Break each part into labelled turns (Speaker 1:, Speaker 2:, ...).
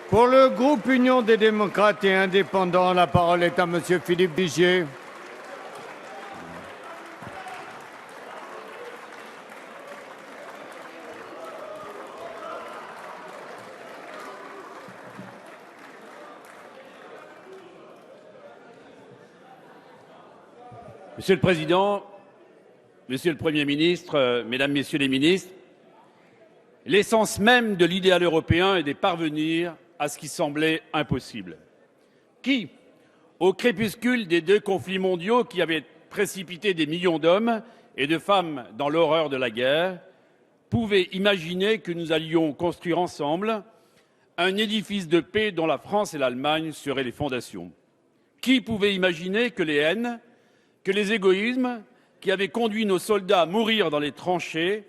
Speaker 1: Pour le groupe Union des démocrates et indépendants, la parole est à Monsieur Philippe Vigier.
Speaker 2: Monsieur le Président, Monsieur le Premier ministre, Mesdames, Messieurs les ministres, l'essence même de l'idéal européen est de parvenir à ce qui semblait impossible. Qui, au crépuscule des deux conflits mondiaux qui avaient précipité des millions d'hommes et de femmes dans l'horreur de la guerre, pouvait imaginer que nous allions construire ensemble un édifice de paix dont la France et l'Allemagne seraient les fondations? Qui pouvait imaginer que les haines, que les égoïsmes qui avaient conduit nos soldats à mourir dans les tranchées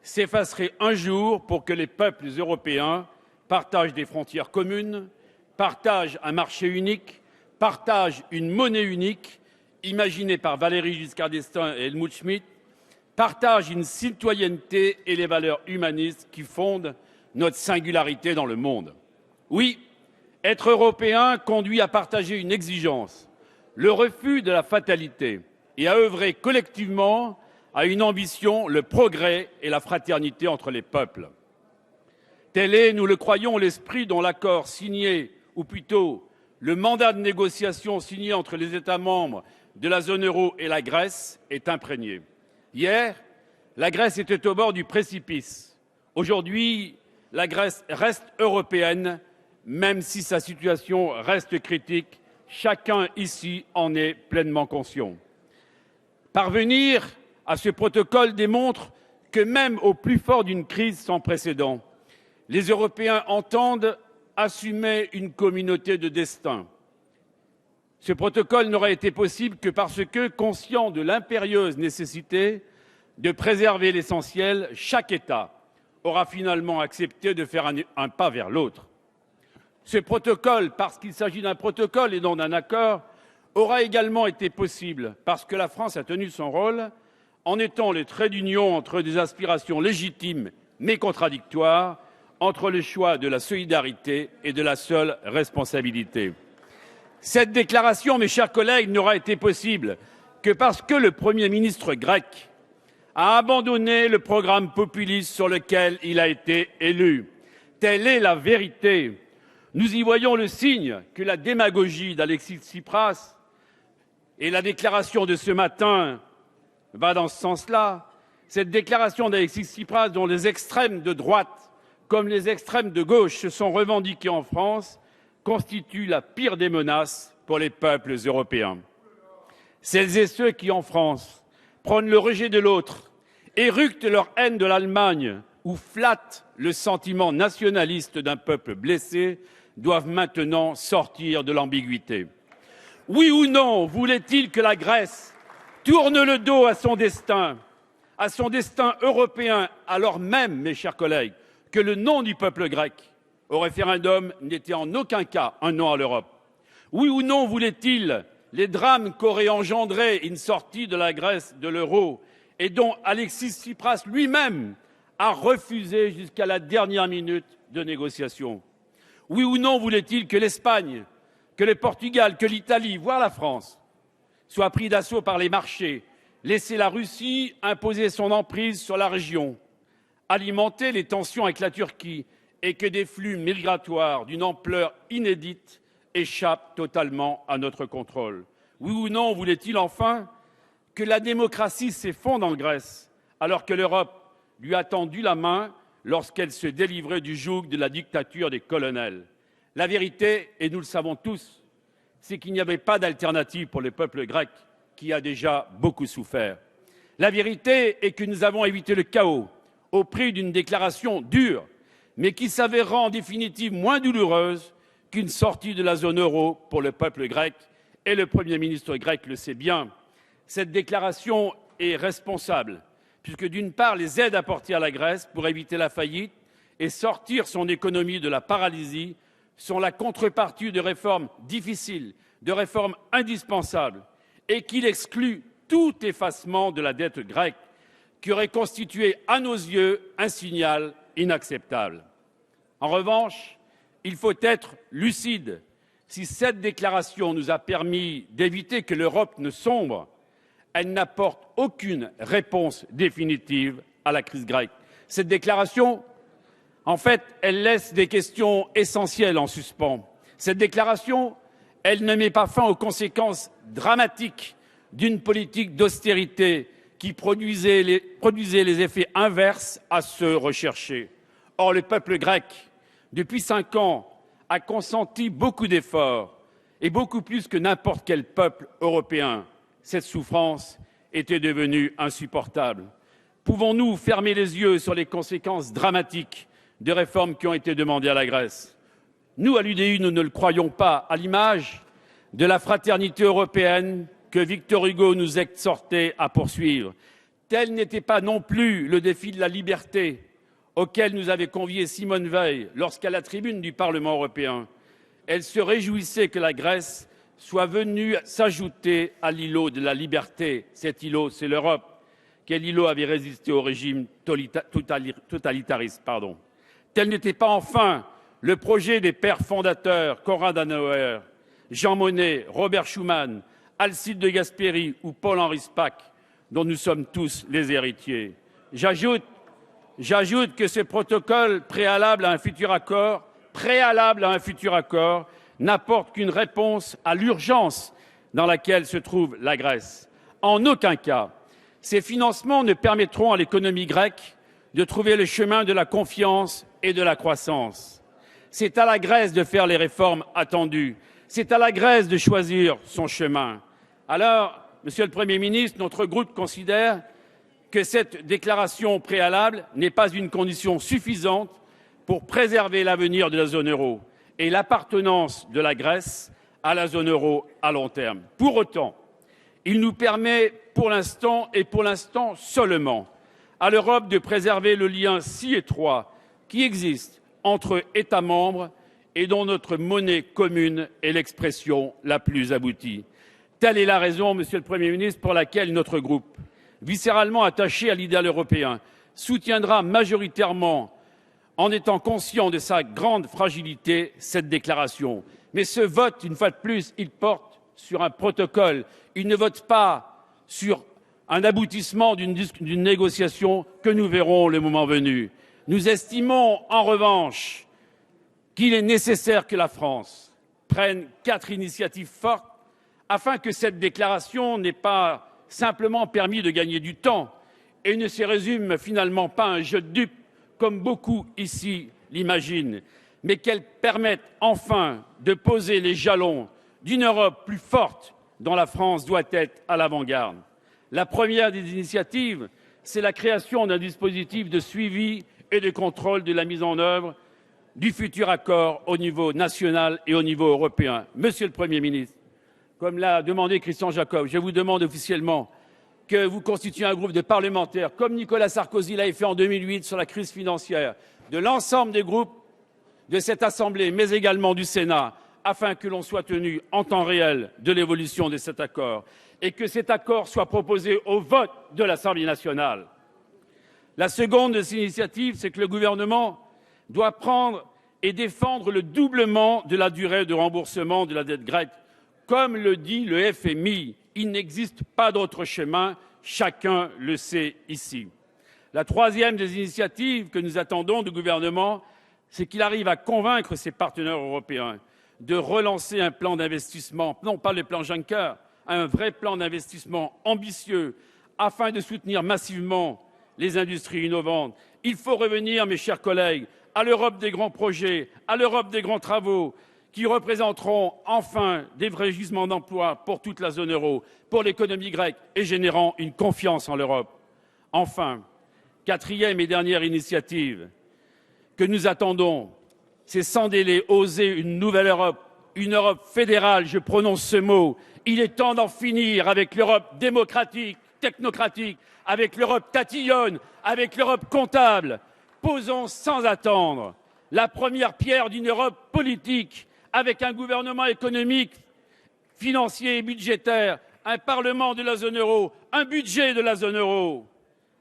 Speaker 2: s'effaceraient un jour pour que les peuples européens partagent des frontières communes, partagent un marché unique, partagent une monnaie unique, imaginée par Valéry Giscard d'Estaing et Helmut Schmidt, partagent une citoyenneté et les valeurs humanistes qui fondent notre singularité dans le monde. Oui, être européen conduit à partager une exigence, le refus de la fatalité, et à œuvrer collectivement à une ambition, le progrès et la fraternité entre les peuples. Tel est, nous le croyons, l'esprit dont l'accord signé, ou plutôt le mandat de négociation signé entre les États membres de la zone euro et la Grèce est imprégné. Hier, la Grèce était au bord du précipice. Aujourd'hui, la Grèce reste européenne, même si sa situation reste critique. Chacun ici en est pleinement conscient. Parvenir à ce protocole démontre que même au plus fort d'une crise sans précédent, les Européens entendent assumer une communauté de destin. Ce protocole n'aurait été possible que parce que, conscient de l'impérieuse nécessité de préserver l'essentiel, chaque État aura finalement accepté de faire un pas vers l'autre. Ce protocole, parce qu'il s'agit d'un protocole et non d'un accord, aura également été possible parce que la France a tenu son rôle en étant le trait d'union entre des aspirations légitimes mais contradictoires, entre le choix de la solidarité et de la seule responsabilité. Cette déclaration, mes chers collègues, n'aura été possible que parce que le Premier ministre grec a abandonné le programme populiste sur lequel il a été élu. Telle est la vérité. Nous y voyons le signe que la démagogie d'Alexis Tsipras et la déclaration de ce matin va dans ce sens-là. Cette déclaration d'Alexis Tsipras, dont les extrêmes de droite comme les extrêmes de gauche se sont revendiqués en France, constitue la pire des menaces pour les peuples européens. Celles et ceux qui, en France, prônent le rejet de l'autre, éructent leur haine de l'Allemagne ou flattent le sentiment nationaliste d'un peuple blessé, doivent maintenant sortir de l'ambiguïté. Oui ou non, voulait-il que la Grèce tourne le dos à son destin européen, alors même, mes chers collègues, que le non du peuple grec au référendum n'était en aucun cas un non à l'Europe? Oui ou non voulait-il les drames qu'aurait engendré une sortie de la Grèce de l'euro et dont Alexis Tsipras lui-même a refusé jusqu'à la dernière minute de négociation? Oui ou non voulait-il que l'Espagne, que le Portugal, que l'Italie, voire la France, soient pris d'assaut par les marchés, laisser la Russie imposer son emprise sur la région, alimenter les tensions avec la Turquie et que des flux migratoires d'une ampleur inédite échappent totalement à notre contrôle? Oui ou non voulait-il enfin que la démocratie s'effondre en Grèce alors que l'Europe lui a tendu la main lorsqu'elle se délivrait du joug de la dictature des colonels? La vérité, et nous le savons tous, c'est qu'il n'y avait pas d'alternative pour le peuple grec qui a déjà beaucoup souffert. La vérité est que nous avons évité le chaos au prix d'une déclaration dure, mais qui s'avérera en définitive moins douloureuse qu'une sortie de la zone euro pour le peuple grec, et le Premier ministre grec le sait bien. Cette déclaration est responsable, puisque d'une part, les aides apportées à la Grèce pour éviter la faillite et sortir son économie de la paralysie sont la contrepartie de réformes difficiles, de réformes indispensables, et qu'il exclut tout effacement de la dette grecque, qui aurait constitué, à nos yeux, un signal inacceptable. En revanche, il faut être lucide. Si cette déclaration nous a permis d'éviter que l'Europe ne sombre, elle n'apporte aucune réponse définitive à la crise grecque. Cette déclaration, en fait, elle laisse des questions essentielles en suspens. Cette déclaration, elle ne met pas fin aux conséquences dramatiques d'une politique d'austérité qui produisait les effets inverses à ceux recherchés. Or, le peuple grec, depuis 5 ans, a consenti beaucoup d'efforts, et beaucoup plus que n'importe quel peuple européen. Cette souffrance était devenue insupportable. Pouvons-nous fermer les yeux sur les conséquences dramatiques des réformes qui ont été demandées à la Grèce? Nous, à l'UDI, nous ne le croyons pas, à l'image de la fraternité européenne que Victor Hugo nous exhortait à poursuivre. Tel n'était pas non plus le défi de la liberté auquel nous avait convié Simone Veil lorsqu'à la tribune du Parlement européen, elle se réjouissait que la Grèce soit venue s'ajouter à l'îlot de la liberté. Cet îlot, c'est l'Europe. Quel îlot avait résisté au régime totalitariste, Tel n'était pas enfin le projet des pères fondateurs Konrad Adenauer, Jean Monnet, Robert Schuman, Alcide de Gasperi ou Paul-Henri Spaak, dont nous sommes tous les héritiers. J'ajoute que ce protocole préalable à un futur accord, n'apporte qu'une réponse à l'urgence dans laquelle se trouve la Grèce. En aucun cas, ces financements ne permettront à l'économie grecque de trouver le chemin de la confiance et de la croissance. C'est à la Grèce de faire les réformes attendues. C'est à la Grèce de choisir son chemin. Alors, Monsieur le Premier ministre, notre groupe considère que cette déclaration préalable n'est pas une condition suffisante pour préserver l'avenir de la zone euro et l'appartenance de la Grèce à la zone euro à long terme. Pour autant, il nous permet pour l'instant, et pour l'instant seulement, à l'Europe de préserver le lien si étroit qui existe entre États membres et dont notre monnaie commune est l'expression la plus aboutie. Telle est la raison, Monsieur le Premier ministre, pour laquelle notre groupe, viscéralement attaché à l'idéal européen, soutiendra majoritairement, en étant conscient de sa grande fragilité, cette déclaration. Mais ce vote, une fois de plus, il porte sur un protocole. Il ne vote pas sur un aboutissement d'une négociation que nous verrons le moment venu. Nous estimons, en revanche, qu'il est nécessaire que la France prenne 4 initiatives fortes afin que cette déclaration n'ait pas simplement permis de gagner du temps et ne se résume finalement pas à un jeu de dupes, comme beaucoup ici l'imaginent, mais qu'elle permette enfin de poser les jalons d'une Europe plus forte dont la France doit être à l'avant-garde. La première des initiatives, c'est la création d'un dispositif de suivi et de contrôle de la mise en œuvre du futur accord au niveau national et au niveau européen. Monsieur le Premier ministre, comme l'a demandé Christian Jacob, je vous demande officiellement que vous constituiez un groupe de parlementaires, comme Nicolas Sarkozy l'avait fait en 2008 sur la crise financière, de l'ensemble des groupes de cette Assemblée, mais également du Sénat, afin que l'on soit tenu en temps réel de l'évolution de cet accord et que cet accord soit proposé au vote de l'Assemblée nationale. La seconde de ces initiatives, c'est que le gouvernement doit prendre et défendre le doublement de la durée de remboursement de la dette grecque. Comme le dit le FMI, il n'existe pas d'autre chemin, chacun le sait ici. La troisième des initiatives que nous attendons du gouvernement, c'est qu'il arrive à convaincre ses partenaires européens de relancer un plan d'investissement, non pas le plan Juncker, un vrai plan d'investissement ambitieux afin de soutenir massivement les industries innovantes. Il faut revenir, mes chers collègues, à l'Europe des grands projets, à l'Europe des grands travaux, qui représenteront enfin des vrais gisements d'emplois pour toute la zone euro, pour l'économie grecque et générant une confiance en l'Europe. Enfin, quatrième et dernière initiative que nous attendons, c'est sans délai oser une nouvelle Europe, une Europe fédérale, je prononce ce mot. Il est temps d'en finir avec l'Europe démocratique, technocratique, avec l'Europe tatillonne, avec l'Europe comptable. Posons sans attendre la première pierre d'une Europe politique, avec un gouvernement économique, financier et budgétaire, un parlement de la zone euro, un budget de la zone euro.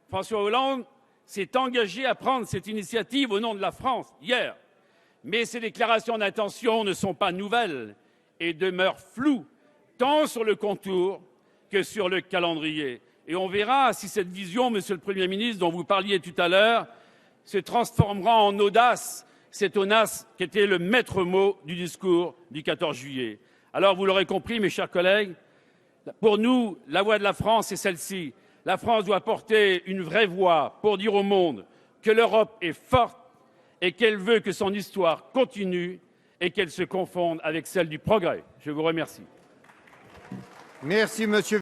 Speaker 2: François Hollande s'est engagé à prendre cette initiative au nom de la France hier. Mais ces déclarations d'intention ne sont pas nouvelles et demeurent floues, tant sur le contour que sur le calendrier. Et on verra si cette vision, Monsieur le Premier ministre, dont vous parliez tout à l'heure, se transformera en audace, cette audace qui était le maître mot du discours du 14 juillet. Alors, vous l'aurez compris, mes chers collègues, pour nous, la voix de la France est celle-ci. La France doit porter une vraie voix pour dire au monde que l'Europe est forte et qu'elle veut que son histoire continue et qu'elle se confonde avec celle du progrès. Je vous remercie.
Speaker 1: Merci, monsieur.